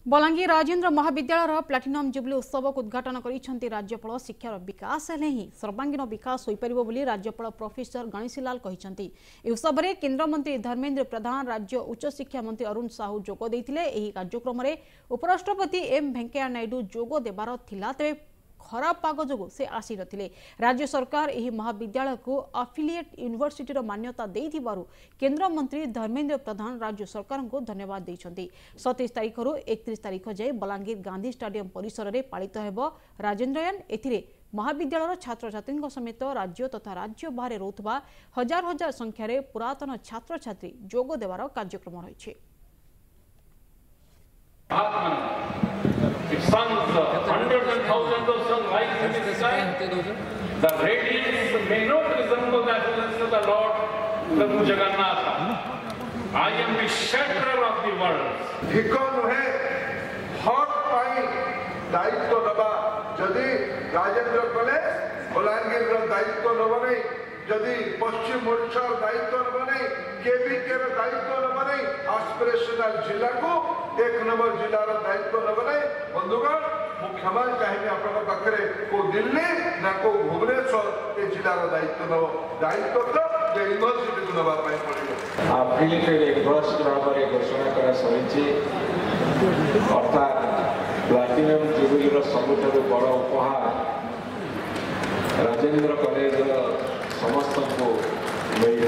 बलांगीर राजेन्द्र महाविद्यालय platinum jubilee उत्सव को उद्घाटन कर राज्यपाल शिक्षार विकास हेले ही सर्वांगीन विकास हो पार बोली राज्यपाल प्रोफेसर गणेशी लाल कहते। उत्सव में केन्द्रमंत्री धर्मेन्द्र प्रधान राज्य उच्च शिक्षा मंत्री अरुण साहू जोग देते। कार्यक्रम में उपराष्ट्रपति एम वेंकैया नायडू जोग देवार थिला तेज खराब पाग जो से आसी नथिले। राज्य सरकार यह महाविद्यालय को अफिलिएट यूनिवर्सिटी मान्यता देथिबारु केंद्र मंत्री धर्मेन्द्र प्रधान राज्य सरकार को धन्यवाद देइछन्ति। 27 तारीख रु 31 तारीख जाए बलांगीर गांधी स्टाडियम परिसर में पालित हेबो राजेन्द्रयान। एथिरे महाविद्यालय छात्र छात्री समेत राज्य तथा राज्य बाहर रोथबा हजार हजार संख्यार पुरातन छात्र छात्री जोग देवार कार्यक्रम रही। Hundreds and thousands of sun lights in the sky. The radiance may not resemble the appearance of the Lord Prabhu Jagannatha. I am the shelterer of the world. Hikon है हॉट पाई दायित्व नबा जदि राजेंद्र कॉलेज बलांगीर रा दायित्व नबा नहीं जदि पश्चिम ओडिशा दायित्व नबा नहीं केबीके रा दायित्व नबा नहीं एस्पिरेशनल जिला को एक नंबर जिला रा दायित्व नबा नहीं बंधुगण क्षमा चाहिए आपन पाखरे को दिल्ली ना को भुवनेश्वर ए जिला रा दायित्व तो जे यूनिवर्सिटी को नबा पाई पड़िबो। अफिलिएटेड यूनिवर्सिटी भाବରେ घोषणा करा सहिछि अर्थात प्लाटिनम जुबली सबुठारु बड़ उपहार राजेन्द्र कॉलेज समस्त को मिली।